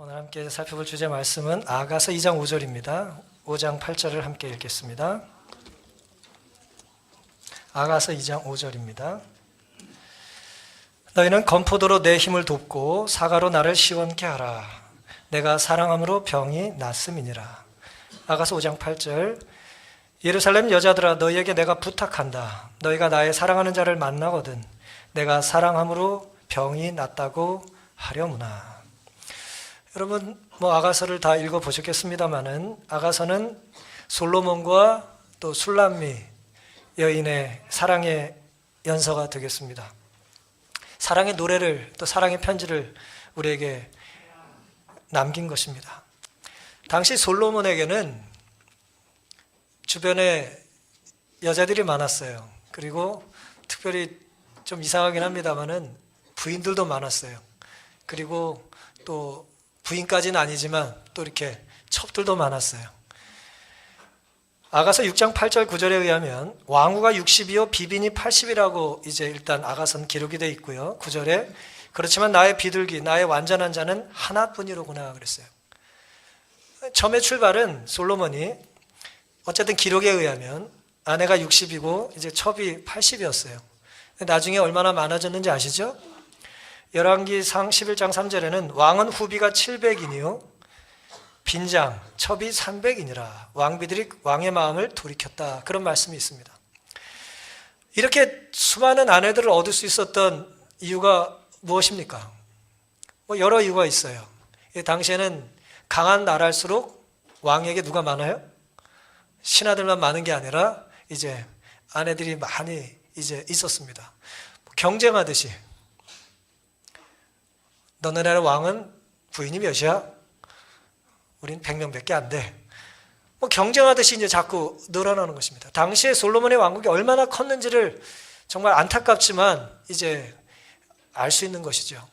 오늘 함께 살펴볼 주제 말씀은 아가서 2장 5절입니다. 5장 8절을 함께 읽겠습니다. 아가서 2장 5절입니다. 너희는 건포도로 내 힘을 돕고 사과로 나를 시원케 하라. 내가 사랑함으로 병이 낫음이니라. 아가서 5장 8절. 예루살렘 여자들아, 너희에게 내가 부탁한다. 너희가 나의 사랑하는 자를 만나거든 내가 사랑함으로 병이 낫다고 하려무나. 여러분 아가서를 다 읽어보셨겠습니다마는 아가서는 솔로몬과 또 술람미 여인의 사랑의 연서가 되겠습니다. 사랑의 노래를 또 사랑의 편지를 우리에게 남긴 것입니다. 당시 솔로몬에게는 주변에 여자들이 많았어요. 그리고 특별히 좀 이상하긴 합니다마는 부인들도 많았어요. 그리고 또 부인까지는 아니지만 또 이렇게 첩들도 많았어요. 아가서 6장 8절 9절에 의하면 왕후가 60이요 비빈이 80이라고 이제 일단 아가서는 기록이 되어 있고요. 9절에 그렇지만 나의 비둘기 나의 완전한 자는 하나뿐이로구나 그랬어요. 처음에 출발은 솔로몬이 어쨌든 기록에 의하면 아내가 60이고 이제 첩이 80이었어요. 나중에 얼마나 많아졌는지 아시죠? 열왕기상 11장 3절에는 왕은 후비가 700이니요 빈장, 첩이 300이니라. 왕비들이 왕의 마음을 돌이켰다. 그런 말씀이 있습니다. 이렇게 수많은 아내들을 얻을 수 있었던 이유가 무엇입니까? 여러 이유가 있어요. 당시에는 강한 나라일수록 왕에게 누가 많아요? 신하들만 많은 게 아니라 이제 아내들이 많이 이제 있었습니다. 경쟁하듯이 너네 나라 왕은 부인이 몇이야? 우린 100명밖에 안 돼. 경쟁하듯이 이제 자꾸 늘어나는 것입니다. 당시에 솔로몬의 왕국이 얼마나 컸는지를 정말 안타깝지만 이제 알 수 있는 것이죠.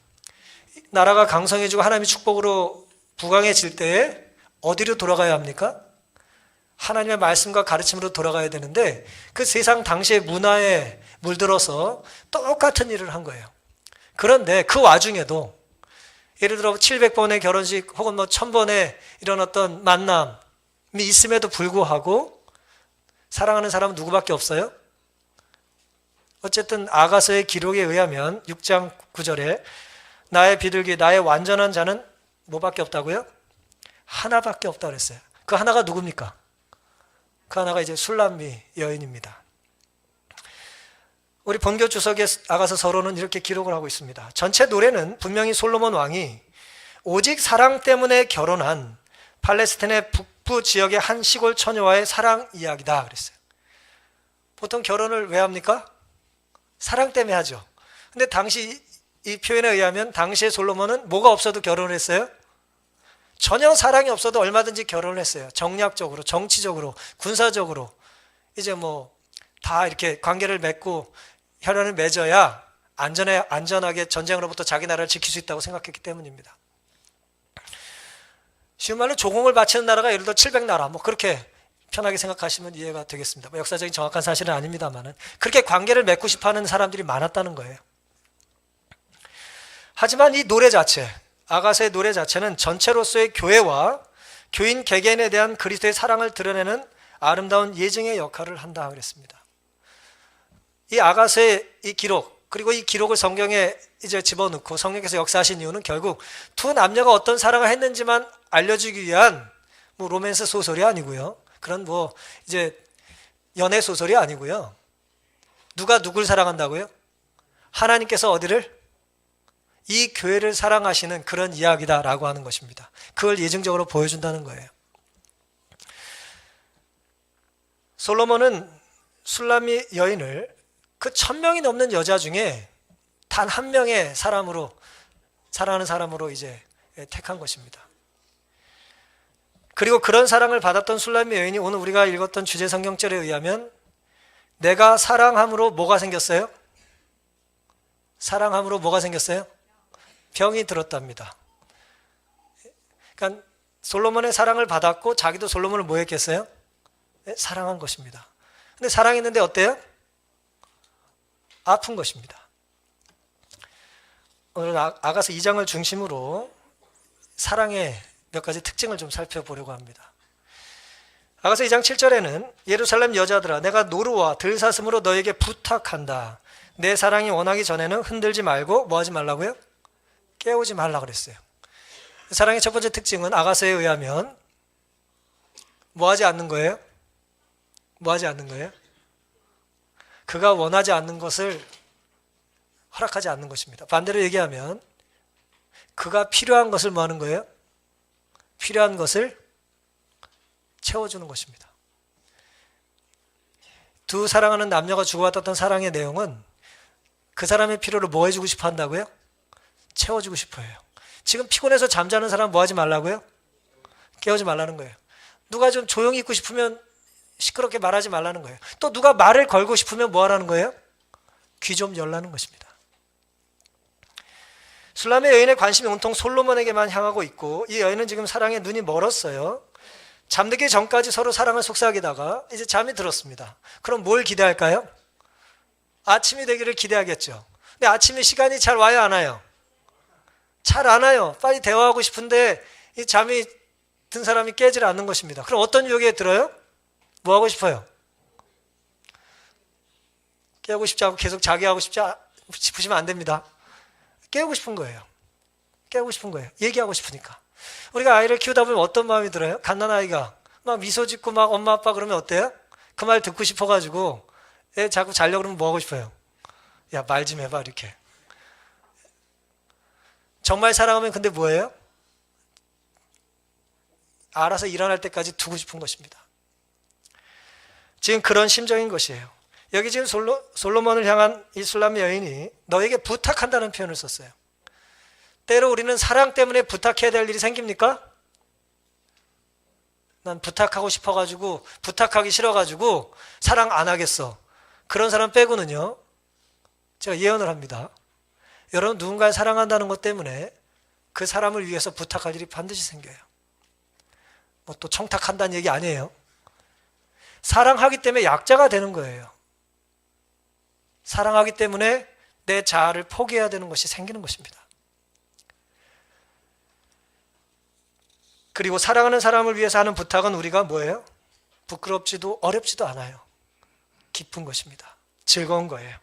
나라가 강성해지고 하나님의 축복으로 부강해질 때에 어디로 돌아가야 합니까? 하나님의 말씀과 가르침으로 돌아가야 되는데 그 세상 당시의 문화에 물들어서 똑같은 일을 한 거예요. 그런데 그 와중에도 예를 들어 700번의 결혼식 혹은 1000번의 이런 어떤 만남이 있음에도 불구하고 사랑하는 사람은 누구밖에 없어요? 어쨌든 아가서의 기록에 의하면 6장 9절에 나의 비둘기 나의 완전한 자는 뭐밖에 없다고요? 하나밖에 없다 그랬어요. 그 하나가 누굽니까? 그 하나가 이제 술람미 여인입니다. 우리 본교 주석의 아가서 서론은 이렇게 기록을 하고 있습니다. 전체 노래는 분명히 솔로몬 왕이 오직 사랑 때문에 결혼한 팔레스타인의 북부 지역의 한 시골 처녀와의 사랑 이야기다 그랬어요. 보통 결혼을 왜 합니까? 사랑 때문에 하죠. 근데 당시 이 표현에 의하면 당시에 솔로몬은 뭐가 없어도 결혼을 했어요? 전혀 사랑이 없어도 얼마든지 결혼을 했어요. 정략적으로, 정치적으로, 군사적으로 이제 다 이렇게 관계를 맺고 혈연을 맺어야 안전하게 전쟁으로부터 자기 나라를 지킬 수 있다고 생각했기 때문입니다. 쉬운 말로 조공을 바치는 나라가 예를 들어 700나라 그렇게 편하게 생각하시면 이해가 되겠습니다. 역사적인 정확한 사실은 아닙니다만은 그렇게 관계를 맺고 싶어하는 사람들이 많았다는 거예요. 하지만 이 노래 자체, 아가서의 노래 자체는 전체로서의 교회와 교인 개개인에 대한 그리스도의 사랑을 드러내는 아름다운 예증의 역할을 한다 그랬습니다. 이 아가서의 이 기록, 그리고 이 기록을 성경에 이제 집어넣고 성령께서 역사하신 이유는 결국 두 남녀가 어떤 사랑을 했는지만 알려주기 위한 로맨스 소설이 아니고요. 그런 이제 연애 소설이 아니고요. 누가 누굴 사랑한다고요? 하나님께서 어디를? 이 교회를 사랑하시는 그런 이야기다라고 하는 것입니다. 그걸 예증적으로 보여준다는 거예요. 솔로몬은 술람미 여인을 그 1000명이 넘는 여자 중에 단 한 명의 사랑하는 사람으로 이제 택한 것입니다. 그리고 그런 사랑을 받았던 술람미 여인이 오늘 우리가 읽었던 주제 성경절에 의하면 내가 사랑함으로 뭐가 생겼어요? 사랑함으로 뭐가 생겼어요? 병이 들었답니다. 그러니까 솔로몬의 사랑을 받았고 자기도 솔로몬을 뭐 했겠어요? 사랑한 것입니다. 근데 사랑했는데 어때요? 아픈 것입니다. 오늘 아가서 2장을 중심으로 사랑의 몇 가지 특징을 좀 살펴보려고 합니다. 아가서 2장 7절에는 예루살렘 여자들아 내가 노루와 들사슴으로 너에게 부탁한다. 내 사랑이 원하기 전에는 흔들지 말고 뭐 하지 말라고요? 깨우지 말라 그랬어요. 사랑의 첫 번째 특징은 아가서에 의하면 뭐 하지 않는 거예요? 뭐 하지 않는 거예요? 그가 원하지 않는 것을 허락하지 않는 것입니다. 반대로 얘기하면 그가 필요한 것을 뭐 하는 거예요? 필요한 것을 채워주는 것입니다. 두 사랑하는 남녀가 주고받았던 사랑의 내용은 그 사람의 필요를 뭐 해주고 싶어 한다고요? 채워주고 싶어 해요. 지금 피곤해서 잠자는 사람 뭐 하지 말라고요? 깨우지 말라는 거예요. 누가 좀 조용히 있고 싶으면 시끄럽게 말하지 말라는 거예요. 또 누가 말을 걸고 싶으면 뭐 하라는 거예요? 귀 좀 열라는 것입니다. 술람의 여인의 관심이 온통 솔로몬에게만 향하고 있고 이 여인은 지금 사랑에 눈이 멀었어요. 잠들기 전까지 서로 사랑을 속삭이다가 이제 잠이 들었습니다. 그럼 뭘 기대할까요? 아침이 되기를 기대하겠죠. 근데 아침에 시간이 잘 와요, 안 와요? 잘 안 와요. 빨리 대화하고 싶은데 이 잠이 든 사람이 깨질 않는 것입니다. 그럼 어떤 유혹에 들어요? 뭐 하고 싶어요? 깨우고 싶지 않고 계속 자기 하고 싶으시면 안 됩니다. 깨우고 싶은 거예요. 깨우고 싶은 거예요. 얘기하고 싶으니까. 우리가 아이를 키우다 보면 어떤 마음이 들어요? 갓난아이가 막 미소 짓고 막 엄마 아빠 그러면 어때요? 그 말 듣고 싶어가지고 애 자꾸 자려고 그러면 뭐 하고 싶어요? 야, 말 좀 해봐 이렇게. 정말 사랑하면 근데 뭐예요? 알아서 일어날 때까지 두고 싶은 것입니다. 지금 그런 심정인 것이에요. 여기 지금 솔로몬을 향한 이 술람의 여인이 너에게 부탁한다는 표현을 썼어요. 때로 우리는 사랑 때문에 부탁해야 될 일이 생깁니까? 난 부탁하고 싶어가지고 부탁하기 싫어가지고 사랑 안 하겠어. 그런 사람 빼고는요. 제가 예언을 합니다. 여러분 누군가를 사랑한다는 것 때문에 그 사람을 위해서 부탁할 일이 반드시 생겨요. 뭐 또 청탁한다는 얘기 아니에요. 사랑하기 때문에 약자가 되는 거예요. 사랑하기 때문에 내 자아를 포기해야 되는 것이 생기는 것입니다. 그리고 사랑하는 사람을 위해서 하는 부탁은 우리가 뭐예요? 부끄럽지도 어렵지도 않아요. 기쁜 것입니다. 즐거운 거예요.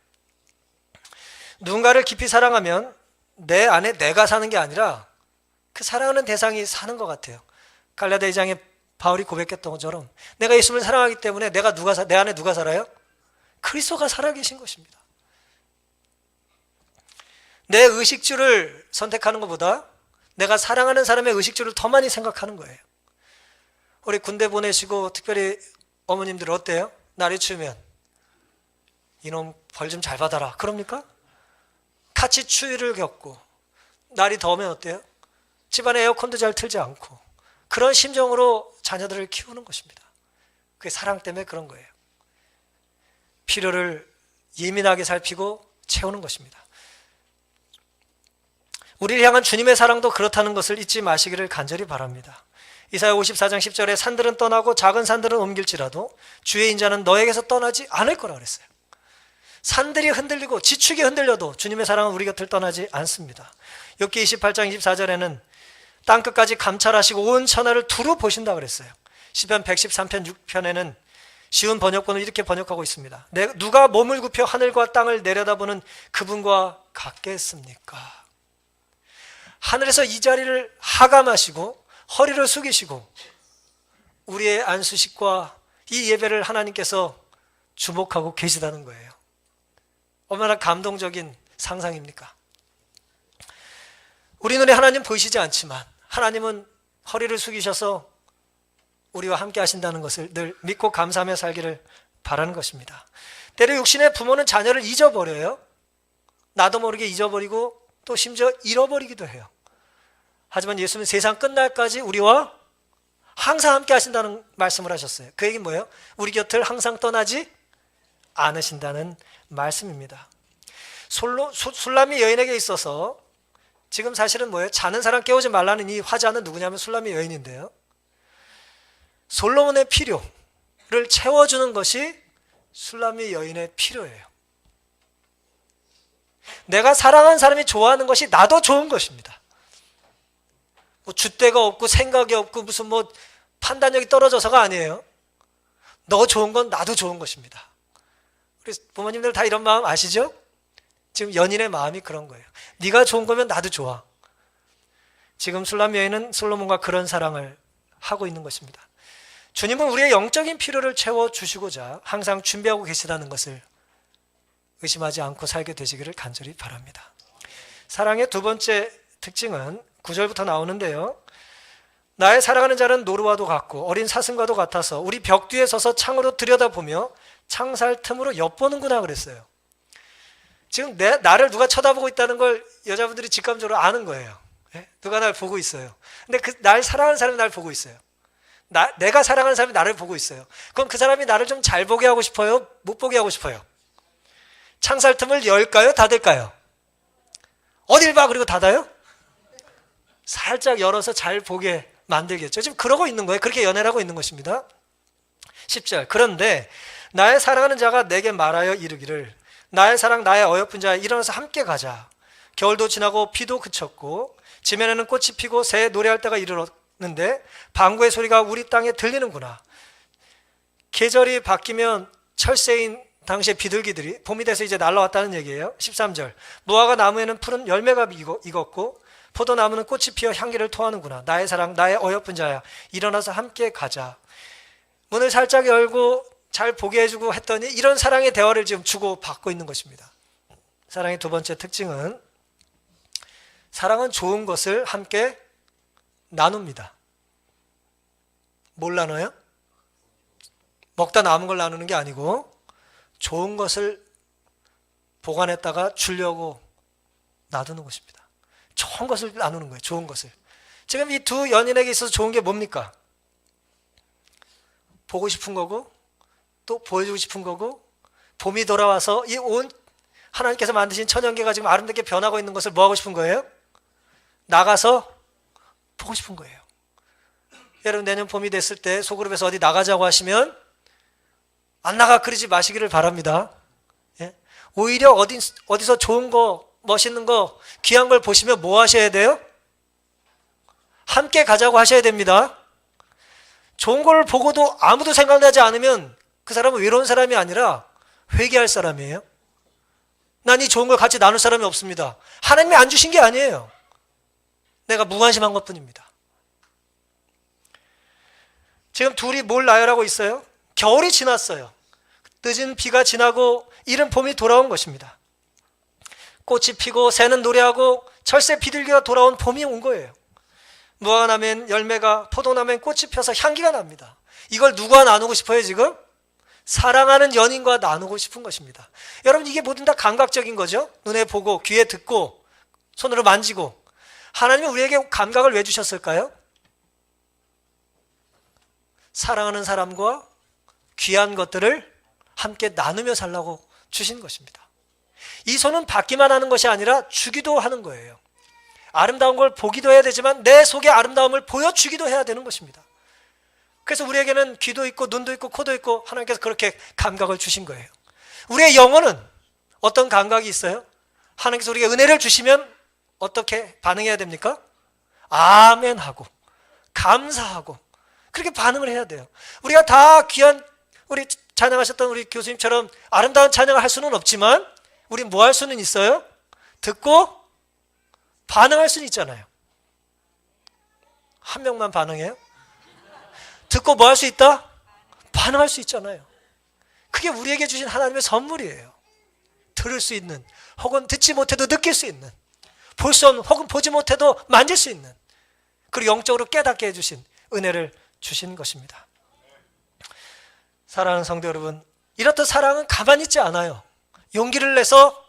누군가를 깊이 사랑하면 내 안에 내가 사는 게 아니라 그 사랑하는 대상이 사는 것 같아요. 갈라디아 2장에 바울이 고백했던 것처럼 내가 예수를 사랑하기 때문에 내 안에 누가 살아요? 그리스도가 살아계신 것입니다. 내 의식주를 선택하는 것보다 내가 사랑하는 사람의 의식주를 더 많이 생각하는 거예요. 우리 군대 보내시고 특별히 어머님들 어때요? 날이 추우면 이놈 벌 좀 잘 받아라 그럽니까? 같이 추위를 겪고 날이 더우면 어때요? 집안에 에어컨도 잘 틀지 않고 그런 심정으로 자녀들을 키우는 것입니다. 그게 사랑 때문에 그런 거예요. 필요를 예민하게 살피고 채우는 것입니다. 우리를 향한 주님의 사랑도 그렇다는 것을 잊지 마시기를 간절히 바랍니다. 이사야 54장 10절에 산들은 떠나고 작은 산들은 옮길지라도 주의 인자는 너에게서 떠나지 않을 거라 그랬어요. 산들이 흔들리고 지축이 흔들려도 주님의 사랑은 우리 곁을 떠나지 않습니다. 욥기 28장 24절에는 땅끝까지 감찰하시고 온 천하를 두루 보신다 그랬어요. 시편 113편 6편에는 쉬운 번역본을 이렇게 번역하고 있습니다. 누가 몸을 굽혀 하늘과 땅을 내려다보는 그분과 같겠습니까? 하늘에서 이 자리를 하감하시고 허리를 숙이시고 우리의 안수식과 이 예배를 하나님께서 주목하고 계시다는 거예요. 얼마나 감동적인 상상입니까? 우리 눈에 하나님 보이시지 않지만 하나님은 허리를 숙이셔서 우리와 함께 하신다는 것을 늘 믿고 감사하며 살기를 바라는 것입니다. 때로 육신의 부모는 자녀를 잊어버려요. 나도 모르게 잊어버리고 또 심지어 잃어버리기도 해요. 하지만 예수님은 세상 끝날까지 우리와 항상 함께 하신다는 말씀을 하셨어요. 그 얘기는 뭐예요? 우리 곁을 항상 떠나지 않으신다는 말씀입니다. 술람이 여인에게 있어서 지금 사실은 뭐예요? 자는 사람 깨우지 말라는 이 화자는 누구냐면 술람이 여인인데요. 솔로몬의 필요를 채워주는 것이 술람이 여인의 필요예요. 내가 사랑하는 사람이 좋아하는 것이 나도 좋은 것입니다. 뭐 줏대가 없고 생각이 없고 무슨 뭐 판단력이 떨어져서가 아니에요. 너 좋은 건 나도 좋은 것입니다. 우리 부모님들 다 이런 마음 아시죠? 지금 연인의 마음이 그런 거예요. 네가 좋은 거면 나도 좋아. 지금 술람 여인은 솔로몬과 그런 사랑을 하고 있는 것입니다. 주님은 우리의 영적인 필요를 채워주시고자 항상 준비하고 계시다는 것을 의심하지 않고 살게 되시기를 간절히 바랍니다. 사랑의 두 번째 특징은 9절부터 나오는데요. 나의 사랑하는 자는 노루와도 같고 어린 사슴과도 같아서 우리 벽 뒤에 서서 창으로 들여다보며 창살 틈으로 엿보는구나 그랬어요. 지금 나를 누가 쳐다보고 있다는 걸 여자분들이 직감적으로 아는 거예요. 누가 날 보고 있어요. 근데 날 사랑하는 사람이 날 보고 있어요. 내가 사랑하는 사람이 나를 보고 있어요. 그럼 그 사람이 나를 좀 잘 보게 하고 싶어요? 못 보게 하고 싶어요? 창살 틈을 열까요? 닫을까요? 어딜 봐 그리고 닫아요? 살짝 열어서 잘 보게 만들겠죠. 지금 그러고 있는 거예요. 그렇게 연애를 하고 있는 것입니다. 10절 그런데 나의 사랑하는 자가 내게 말하여 이르기를 나의 사랑 나의 어여쁜 자야 일어나서 함께 가자. 겨울도 지나고 비도 그쳤고 지면에는 꽃이 피고 새 노래할 때가 이르렀는데 방구의 소리가 우리 땅에 들리는구나. 계절이 바뀌면 철새인 당시의 비둘기들이 봄이 돼서 이제 날라왔다는 얘기예요. 13절 무화과 나무에는 푸른 열매가 익었고 포도나무는 꽃이 피어 향기를 토하는구나. 나의 사랑 나의 어여쁜 자야 일어나서 함께 가자. 문을 살짝 열고 잘 보게 해주고 했더니 이런 사랑의 대화를 지금 주고받고 있는 것입니다. 사랑의 두 번째 특징은 사랑은 좋은 것을 함께 나눕니다. 뭘 나눠요? 먹다 남은 걸 나누는 게 아니고 좋은 것을 보관했다가 주려고 놔두는 것입니다. 좋은 것을 나누는 거예요. 좋은 것을. 지금 이 두 연인에게 있어서 좋은 게 뭡니까? 보고 싶은 거고 또 보여주고 싶은 거고 봄이 돌아와서 이 온 하나님께서 만드신 천연계가 지금 아름답게 변하고 있는 것을 뭐 하고 싶은 거예요? 나가서 보고 싶은 거예요. 여러분 내년 봄이 됐을 때 소그룹에서 어디 나가자고 하시면 안 나가 그러지 마시기를 바랍니다. 예? 오히려 어디서 좋은 거 멋있는 거 귀한 걸 보시면 뭐 하셔야 돼요? 함께 가자고 하셔야 됩니다. 좋은 걸 보고도 아무도 생각나지 않으면 그 사람은 외로운 사람이 아니라 회개할 사람이에요. 난 이 좋은 걸 같이 나눌 사람이 없습니다. 하나님이 안 주신 게 아니에요. 내가 무관심한 것뿐입니다. 지금 둘이 뭘 나열하고 있어요? 겨울이 지났어요. 늦은 비가 지나고 이른 봄이 돌아온 것입니다. 꽃이 피고 새는 노래하고 철새 비둘기가 돌아온 봄이 온 거예요. 무화과 나면 열매가 포도나면 꽃이 펴서 향기가 납니다. 이걸 누가 나누고 싶어요 지금? 사랑하는 연인과 나누고 싶은 것입니다. 여러분 이게 모든 다 감각적인 거죠. 눈에 보고 귀에 듣고 손으로 만지고. 하나님은 우리에게 감각을 왜 주셨을까요? 사랑하는 사람과 귀한 것들을 함께 나누며 살라고 주신 것입니다. 이 손은 받기만 하는 것이 아니라 주기도 하는 거예요. 아름다운 걸 보기도 해야 되지만 내 속의 아름다움을 보여주기도 해야 되는 것입니다. 그래서 우리에게는 귀도 있고 눈도 있고 코도 있고 하나님께서 그렇게 감각을 주신 거예요. 우리의 영혼은 어떤 감각이 있어요? 하나님께서 우리에게 은혜를 주시면 어떻게 반응해야 됩니까? 아멘 하고 감사하고 그렇게 반응을 해야 돼요. 우리가 다 귀한 우리 찬양하셨던 우리 교수님처럼 아름다운 찬양을 할 수는 없지만 우리 뭐 할 수는 있어요? 듣고 반응할 수는 있잖아요. 한 명만 반응해요? 듣고 뭐 할 수 있다? 반응할 수 있잖아요. 그게 우리에게 주신 하나님의 선물이에요. 들을 수 있는 혹은 듣지 못해도 느낄 수 있는 볼 수 없는 혹은 보지 못해도 만질 수 있는 그리고 영적으로 깨닫게 해주신 은혜를 주신 것입니다. 사랑하는 성도 여러분, 이렇듯 사랑은 가만히 있지 않아요. 용기를 내서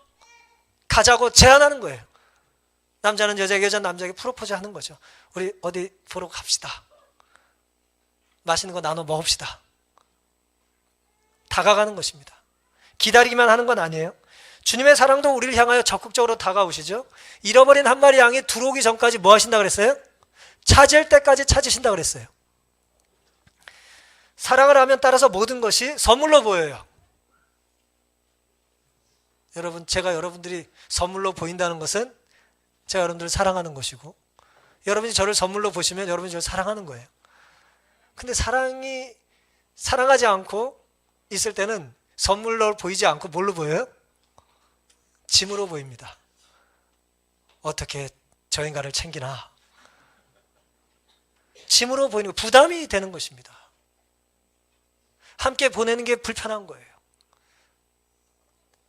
가자고 제안하는 거예요. 남자는 여자에게, 여자는 남자에게 프로포즈 하는 거죠. 우리 어디 보러 갑시다. 맛있는 거 나눠 먹읍시다. 다가가는 것입니다. 기다리기만 하는 건 아니에요. 주님의 사랑도 우리를 향하여 적극적으로 다가오시죠. 잃어버린 한 마리 양이 들어오기 전까지 뭐 하신다 그랬어요? 찾을 때까지 찾으신다 그랬어요. 사랑을 하면 따라서 모든 것이 선물로 보여요. 여러분, 제가 여러분들이 선물로 보인다는 것은 제가 여러분들을 사랑하는 것이고 여러분이 저를 선물로 보시면 여러분이 저를 사랑하는 거예요. 근데 사랑하지 않고 있을 때는 선물로 보이지 않고 뭘로 보여요? 짐으로 보입니다. 어떻게 저 인간을 챙기나. 짐으로 보이는 거, 부담이 되는 것입니다. 함께 보내는 게 불편한 거예요.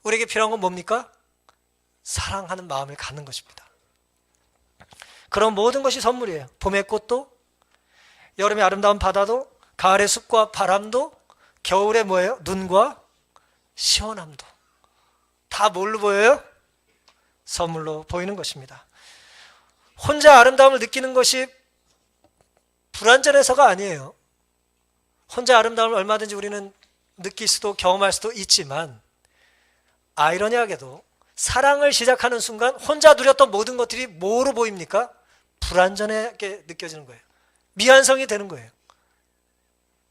우리에게 필요한 건 뭡니까? 사랑하는 마음을 갖는 것입니다. 그런 모든 것이 선물이에요. 봄의 꽃도, 여름의 아름다운 바다도, 가을의 숲과 바람도, 겨울의 뭐예요? 눈과 시원함도. 다 뭘로 보여요? 선물로 보이는 것입니다. 혼자 아름다움을 느끼는 것이 불완전해서가 아니에요. 혼자 아름다움을 얼마든지 우리는 느낄 수도 경험할 수도 있지만, 아이러니하게도 사랑을 시작하는 순간 혼자 누렸던 모든 것들이 뭐로 보입니까? 불완전하게 느껴지는 거예요. 미완성이 되는 거예요.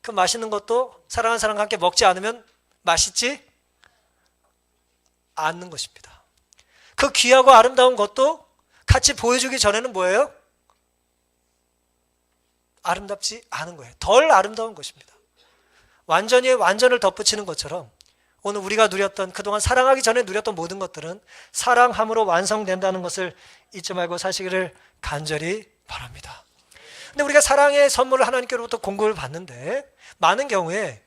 그 맛있는 것도 사랑하는 사람과 함께 먹지 않으면 맛있지 않는 것입니다. 그 귀하고 아름다운 것도 같이 보여주기 전에는 뭐예요? 아름답지 않은 거예요. 덜 아름다운 것입니다. 완전히 완전을 덧붙이는 것처럼 오늘 우리가 누렸던, 그동안 사랑하기 전에 누렸던 모든 것들은 사랑함으로 완성된다는 것을 잊지 말고 사시기를 간절히 바랍니다. 근데 우리가 사랑의 선물을 하나님께로부터 공급을 받는데, 많은 경우에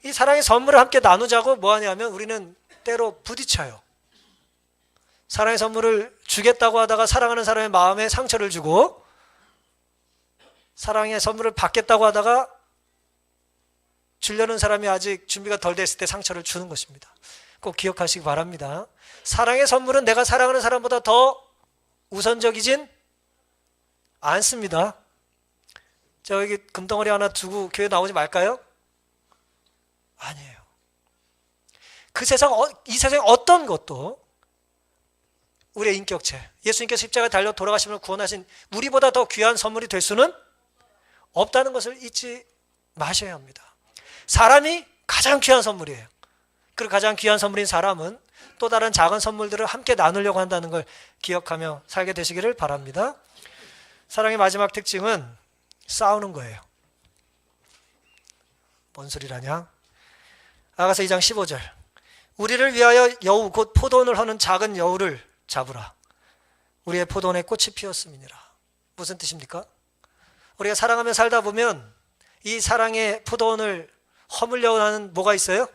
이 사랑의 선물을 함께 나누자고 뭐 하냐면 우리는 때로 부딪혀요. 사랑의 선물을 주겠다고 하다가 사랑하는 사람의 마음에 상처를 주고, 사랑의 선물을 받겠다고 하다가 주려는 사람이 아직 준비가 덜 됐을 때 상처를 주는 것입니다. 꼭 기억하시기 바랍니다. 사랑의 선물은 내가 사랑하는 사람보다 더 우선적이진 않습니다. 자, 여기 금덩어리 하나 두고 교회 나오지 말까요? 아니에요. 이 세상 어떤 것도 우리의 인격체, 예수님께서 십자가에 달려 돌아가시면 구원하신 우리보다 더 귀한 선물이 될 수는 없다는 것을 잊지 마셔야 합니다. 사람이 가장 귀한 선물이에요. 그리고 가장 귀한 선물인 사람은 또 다른 작은 선물들을 함께 나누려고 한다는 걸 기억하며 살게 되시기를 바랍니다. 사랑의 마지막 특징은 싸우는 거예요. 뭔 소리라냐? 아가서 2장 15절. 우리를 위하여 여우 곧 포도원을 허는 작은 여우를 잡으라. 우리의 포도원에 꽃이 피었음이니라. 무슨 뜻입니까? 우리가 사랑하며 살다 보면 이 사랑의 포도원을 허물려고 하는 뭐가 있어요?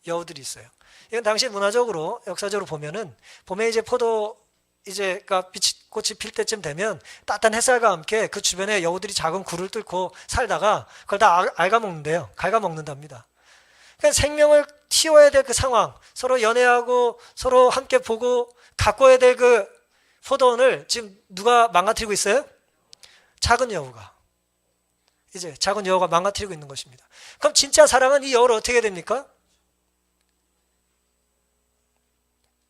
여우들이 있어요. 이건 당시 문화적으로, 역사적으로 보면은 봄에 이제 꽃이 필 때쯤 되면 따뜻한 햇살과 함께 그 주변에 여우들이 작은 굴을 뚫고 살다가 그걸 다 갉아먹는데요. 갉아먹는답니다. 그러니까 생명을 틔워야 될 그 상황, 서로 연애하고 서로 함께 보고 가꿔야 될 그 포도원을 지금 누가 망가뜨리고 있어요? 작은 여우가. 이제 작은 여우가 망가뜨리고 있는 것입니다. 그럼 진짜 사랑은 이 여우를 어떻게 됩니까?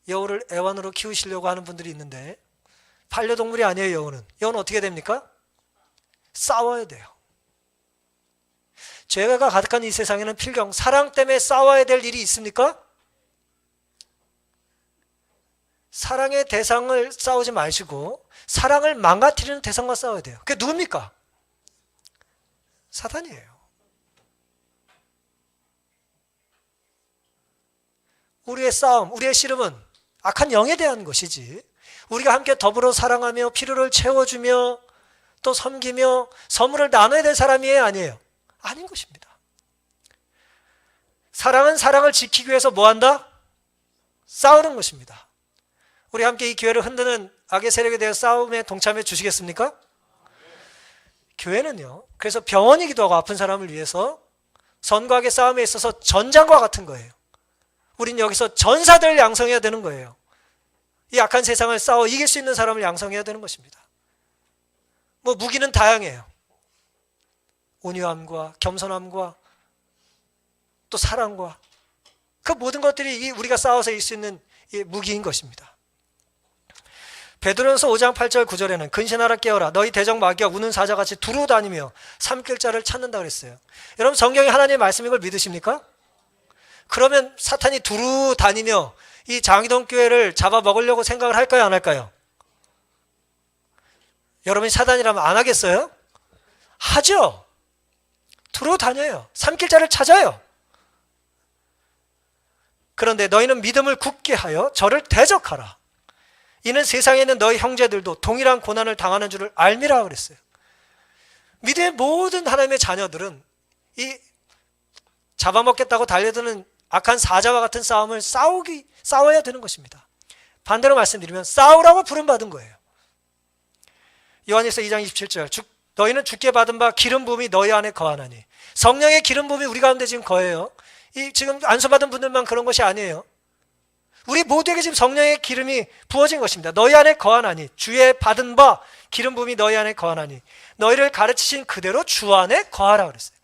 여우를 애완으로 키우시려고 하는 분들이 있는데, 반려동물이 아니에요. 여우는 어떻게 됩니까? 싸워야 돼요. 죄가 가득한 이 세상에는 필경 사랑 때문에 싸워야 될 일이 있습니까? 사랑의 대상을 싸우지 마시고 사랑을 망가뜨리는 대상과 싸워야 돼요. 그게 누굽니까? 사탄이에요. 우리의 싸움, 우리의 씨름은 악한 영에 대한 것이지, 우리가 함께 더불어 사랑하며 필요를 채워주며 또 섬기며 선물을 나눠야 될 사람이에요, 아니에요? 아닌 것입니다. 사랑은 사랑을 지키기 위해서 뭐 한다? 싸우는 것입니다. 우리 함께 이 교회를 흔드는 악의 세력에 대해 싸움에 동참해 주시겠습니까? 교회는요, 그래서 병원이기도 하고 아픈 사람을 위해서 선과 악의 싸움에 있어서 전장과 같은 거예요. 우린 여기서 전사들을 양성해야 되는 거예요. 이 악한 세상을 싸워 이길 수 있는 사람을 양성해야 되는 것입니다. 무기는 다양해요. 온유함과 겸손함과 또 사랑과 그 모든 것들이 우리가 싸워서 이길 수 있는 무기인 것입니다. 베드로전서 5장 8절 9절에는 근신하라 깨어라 너희 대적 마귀가 우는 사자같이 두루 다니며 삼킬 자를 찾는다 그랬어요. 여러분, 성경이 하나님의 말씀인 걸 믿으십니까? 그러면 사탄이 두루 다니며 이 장희동 교회를 잡아먹으려고 생각을 할까요, 안 할까요? 여러분이 사단이라면 안 하겠어요? 하죠. 두루 다녀요. 삼킬자를 찾아요. 그런데 너희는 믿음을 굳게 하여 저를 대적하라. 이는 세상에 있는 너희 형제들도 동일한 고난을 당하는 줄을 알미라 그랬어요. 믿음의 모든 하나님의 자녀들은 이 잡아먹겠다고 달려드는 악한 사자와 같은 싸움을 싸워야 되는 것입니다. 반대로 말씀드리면 싸우라고 부름받은 거예요. 요한일서 2장 27절 너희는 주께 받은 바 기름 부음이 너희 안에 거하나니. 성령의 기름 부음이 우리 가운데 지금 거해요. 지금 안수받은 분들만 그런 것이 아니에요. 우리 모두에게 지금 성령의 기름이 부어진 것입니다. 너희 안에 거하나니. 주의 받은 바 기름 부음이 너희 안에 거하나니. 너희를 가르치신 그대로 주 안에 거하라 그랬어요.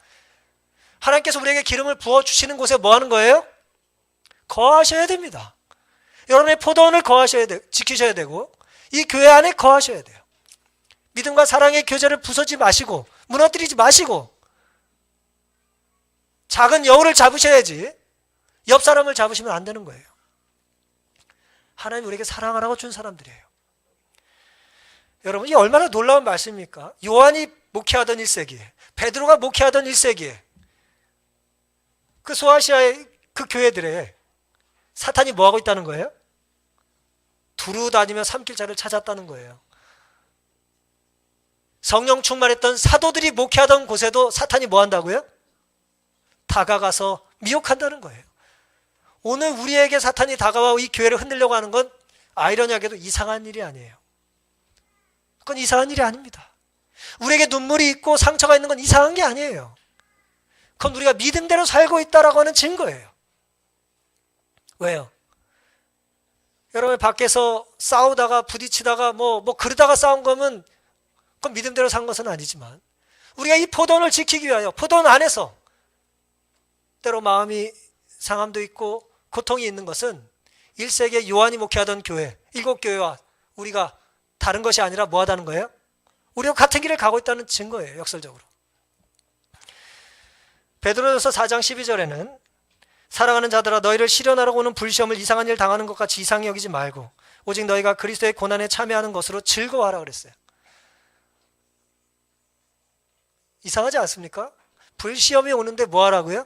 하나님께서 우리에게 기름을 부어주시는 곳에 뭐 하는 거예요? 거하셔야 됩니다. 여러분의 포도원을 지키셔야 되고 이 교회 안에 거하셔야 돼요. 믿음과 사랑의 교제를 부서지 마시고 무너뜨리지 마시고 작은 여우를 잡으셔야지 옆 사람을 잡으시면 안 되는 거예요. 하나님 우리에게 사랑하라고 준 사람들이에요. 여러분 이 얼마나 놀라운 말씀입니까? 요한이 목회하던 1세기에 베드로가 목회하던 1세기에 그 소아시아의 그 교회들에 사탄이 뭐하고 있다는 거예요? 두루 다니며 삼킬자를 찾았다는 거예요. 성령 충만했던 사도들이 목회하던 곳에도 사탄이 뭐 한다고요? 다가가서 미혹한다는 거예요. 오늘 우리에게 사탄이 다가와 이 교회를 흔들려고 하는 건 아이러니하게도 이상한 일이 아니에요. 그건 이상한 일이 아닙니다. 우리에게 눈물이 있고 상처가 있는 건 이상한 게 아니에요. 그건 우리가 믿음대로 살고 있다라고 하는 증거예요. 왜요? 여러분 밖에서 싸우다가 부딪히다가 뭐 그러다가 싸운 거면 그건 믿음대로 산 것은 아니지만 우리가 이 포도원을 지키기 위하여 포도원 안에서 때로 마음이 상함도 있고 고통이 있는 것은 1세기에 요한이 목회하던 교회 7교회와 우리가 다른 것이 아니라 뭐 하다는 거예요? 우리가 같은 길을 가고 있다는 증거예요. 역설적으로. 베드로전서 4장 12절에는 사랑하는 자들아 너희를 시련하러 오는 불시험을 이상한 일 당하는 것 같이 이상히 여기지 말고 오직 너희가 그리스도의 고난에 참여하는 것으로 즐거워하라 그랬어요. 이상하지 않습니까? 불시험이 오는데 뭐 하라고요?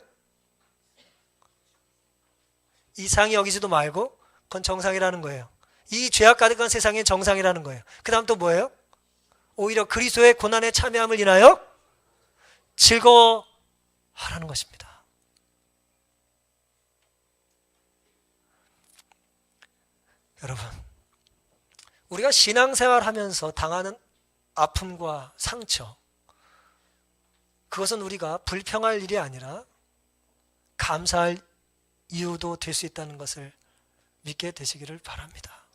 이상히 여기지도 말고 그건 정상이라는 거예요. 이 죄악 가득한 세상의 정상이라는 거예요. 그 다음 또 뭐예요? 오히려 그리스도의 고난에 참여함을 인하여 즐거워하라는 것입니다. 여러분, 우리가 신앙생활 하면서 당하는 아픔과 상처, 그것은 우리가 불평할 일이 아니라 감사할 이유도 될 수 있다는 것을 믿게 되시기를 바랍니다.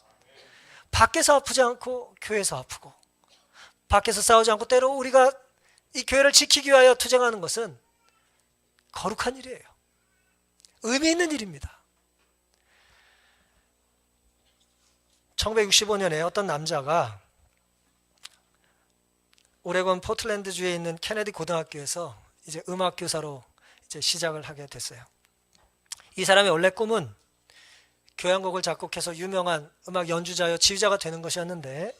밖에서 아프지 않고 교회에서 아프고 밖에서 싸우지 않고 때로 우리가 이 교회를 지키기 위하여 투쟁하는 것은 거룩한 일이에요. 의미 있는 일입니다. 1965년에 어떤 남자가 오레곤 포틀랜드주에 있는 케네디 고등학교에서 이제 음악 교사로 이제 시작을 하게 됐어요. 이 사람의 원래 꿈은 교향곡을 작곡해서 유명한 음악 연주자여 지휘자가 되는 것이었는데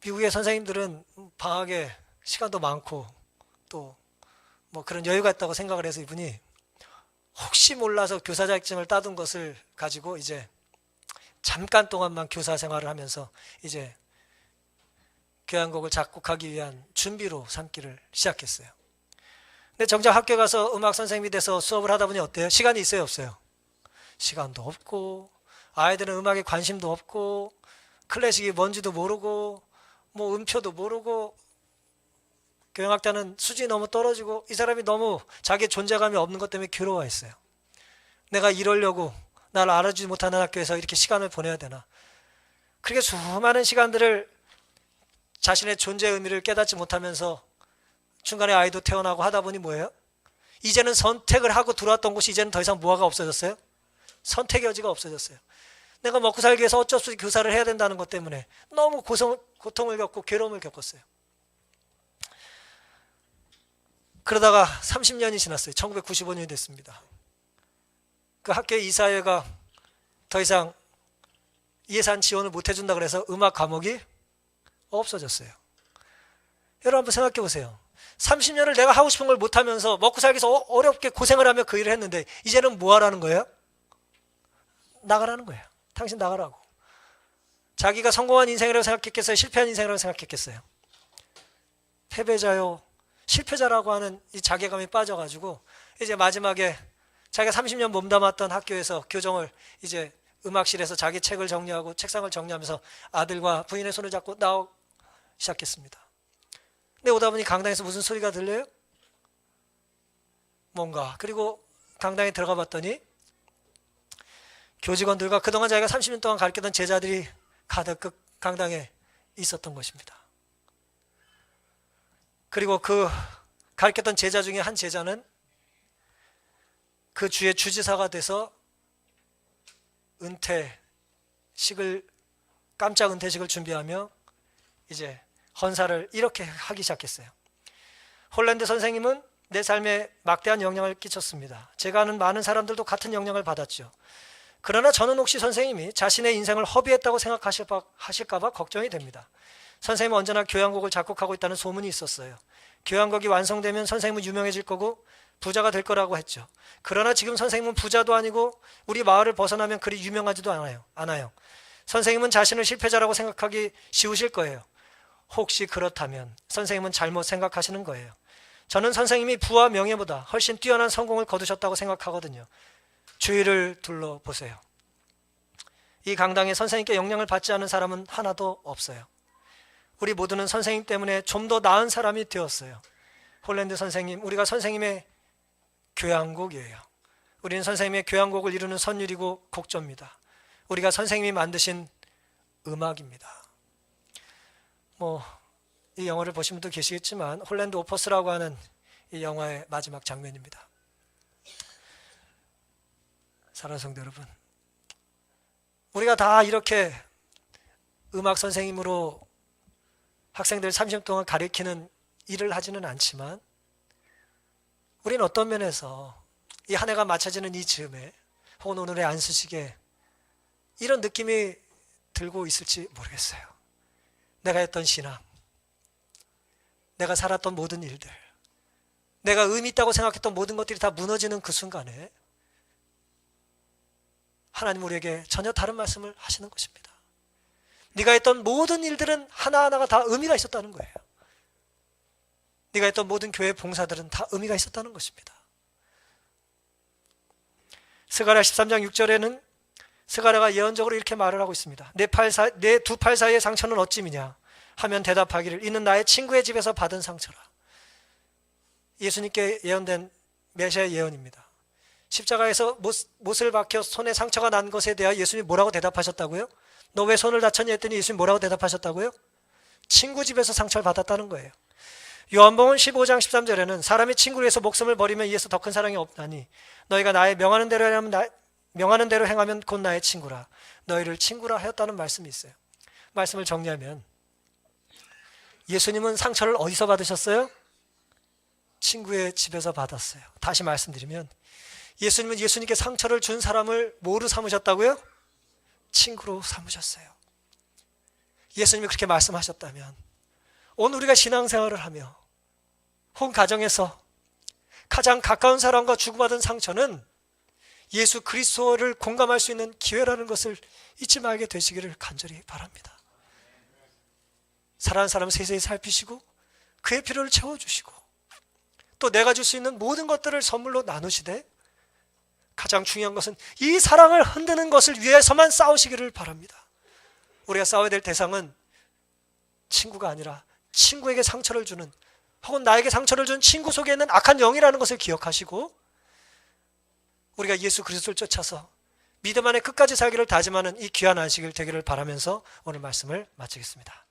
미국의 선생님들은 방학에 시간도 많고 또 뭐 그런 여유가 있다고 생각을 해서 이분이 혹시 몰라서 교사 자격증을 따둔 것을 가지고 이제 잠깐 동안만 교사 생활을 하면서 이제 교향곡을 작곡하기 위한 준비로 삼기를 시작했어요. 근데 정작 학교 가서 음악 선생님이 돼서 수업을 하다 보니 어때요? 시간이 있어요, 없어요? 시간도 없고 아이들은 음악에 관심도 없고 클래식이 뭔지도 모르고 뭐 음표도 모르고 교향악단은 수준이 너무 떨어지고 이 사람이 너무 자기의 존재감이 없는 것 때문에 괴로워했어요. 내가 이러려고 나를 알아주지 못하는 학교에서 이렇게 시간을 보내야 되나. 그렇게 수많은 시간들을 자신의 존재의 의미를 깨닫지 못하면서 중간에 아이도 태어나고 하다 보니 뭐예요? 이제는 선택을 하고 들어왔던 곳이 이제는 더 이상 뭐가 없어졌어요? 선택의 여지가 없어졌어요. 내가 먹고 살기 위해서 어쩔 수 없이 교사를 해야 된다는 것 때문에 너무 고통을 겪고 괴로움을 겪었어요. 그러다가 30년이 지났어요. 1995년이 됐습니다. 그 학교의 이사회가 더 이상 예산 지원을 못 해준다 그래서 음악 과목이 없어졌어요. 여러분 한번 생각해 보세요. 30년을 내가 하고 싶은 걸 못하면서 먹고 살기 위해서 어렵게 고생을 하며 그 일을 했는데 이제는 뭐 하라는 거예요? 나가라는 거예요. 당신 나가라고. 자기가 성공한 인생이라고 생각했겠어요? 실패한 인생이라고 생각했겠어요? 패배자요, 실패자라고 하는 이 자괴감이 빠져가지고 이제 마지막에 자기가 30년 몸담았던 학교에서 교정을 이제 음악실에서 자기 책을 정리하고 책상을 정리하면서 아들과 부인의 손을 잡고 나오기 시작했습니다. 근데 오다 보니 강당에서 무슨 소리가 들려요? 뭔가. 그리고 강당에 들어가 봤더니 교직원들과 그동안 자기가 30년 동안 가르쳤던 제자들이 가득 그 강당에 있었던 것입니다. 그리고 그 가르쳤던 제자 중에 한 제자는 그 주의 주지사가 돼서 깜짝 은퇴식을 준비하며 이제 헌사를 이렇게 하기 시작했어요. 홀랜드 선생님은 내 삶에 막대한 영향을 끼쳤습니다. 제가 아는 많은 사람들도 같은 영향을 받았죠. 그러나 저는 혹시 선생님이 자신의 인생을 허비했다고 생각하실까 봐 걱정이 됩니다. 선생님은 언제나 교향곡을 작곡하고 있다는 소문이 있었어요. 교향곡이 완성되면 선생님은 유명해질 거고 부자가 될 거라고 했죠. 그러나 지금 선생님은 부자도 아니고 우리 마을을 벗어나면 그리 유명하지도 않아요. 선생님은 자신을 실패자라고 생각하기 쉬우실 거예요. 혹시 그렇다면 선생님은 잘못 생각하시는 거예요. 저는 선생님이 부와 명예보다 훨씬 뛰어난 성공을 거두셨다고 생각하거든요. 주위를 둘러보세요. 이 강당에 선생님께 영향을 받지 않은 사람은 하나도 없어요. 우리 모두는 선생님 때문에 좀 더 나은 사람이 되었어요. 홀랜드 선생님, 우리가 선생님의 교향곡이에요. 우리는 선생님의 교향곡을 이루는 선율이고 곡조입니다. 우리가 선생님이 만드신 음악입니다. 이 영화를 보신 분도 계시겠지만 홀랜드 오퍼스라고 하는 이 영화의 마지막 장면입니다. 사랑하는 성도 여러분, 우리가 다 이렇게 음악 선생님으로 학생들 30년 동안 가르치는 일을 하지는 않지만 우리는 어떤 면에서 이 한 해가 마쳐지는 이 즈음에 혹은 오늘의 안수식에 이런 느낌이 들고 있을지 모르겠어요. 내가 했던 신앙, 내가 살았던 모든 일들, 내가 의미 있다고 생각했던 모든 것들이 다 무너지는 그 순간에 하나님 우리에게 전혀 다른 말씀을 하시는 것입니다. 네가 했던 모든 일들은 하나하나가 다 의미가 있었다는 거예요. 네가 했던 모든 교회 봉사들은 다 의미가 있었다는 것입니다. 스가랴 13장 6절에는 스가랴가 예언적으로 이렇게 말을 하고 있습니다. 내 두 팔 사이의 상처는 어찌미냐 하면 대답하기를 이는 나의 친구의 집에서 받은 상처라. 예수님께 예언된 메시아 예언입니다. 십자가에서 못을 박혀 손에 상처가 난 것에 대하여 예수님이 뭐라고 대답하셨다고요? 너 왜 손을 다쳤냐 했더니 예수님이 뭐라고 대답하셨다고요? 친구 집에서 상처를 받았다는 거예요. 요한복음 15장 13절에는 사람이 친구를 위해서 목숨을 버리면 이에서 더 큰 사랑이 없나니 너희가 나의 명하는 대로 행하면 곧 나의 친구라. 너희를 친구라 하였다는 말씀이 있어요. 말씀을 정리하면 예수님은 상처를 어디서 받으셨어요? 친구의 집에서 받았어요. 다시 말씀드리면 예수님은 예수님께 상처를 준 사람을 뭐로 삼으셨다고요? 친구로 삼으셨어요. 예수님이 그렇게 말씀하셨다면 오늘 우리가 신앙생활을 하며 혹은 가정에서 가장 가까운 사람과 주고받은 상처는 예수 그리스도를 공감할 수 있는 기회라는 것을 잊지 말게 되시기를 간절히 바랍니다. 사랑하는 사람을 세세히 살피시고 그의 필요를 채워주시고 또 내가 줄 수 있는 모든 것들을 선물로 나누시되 가장 중요한 것은 이 사랑을 흔드는 것을 위해서만 싸우시기를 바랍니다. 우리가 싸워야 될 대상은 친구가 아니라 친구에게 상처를 주는 혹은 나에게 상처를 준 친구 속에 있는 악한 영이라는 것을 기억하시고 우리가 예수 그리스도를 쫓아서 믿음 안에 끝까지 살기를 다짐하는 이 귀한 안식일 되기를 바라면서 오늘 말씀을 마치겠습니다.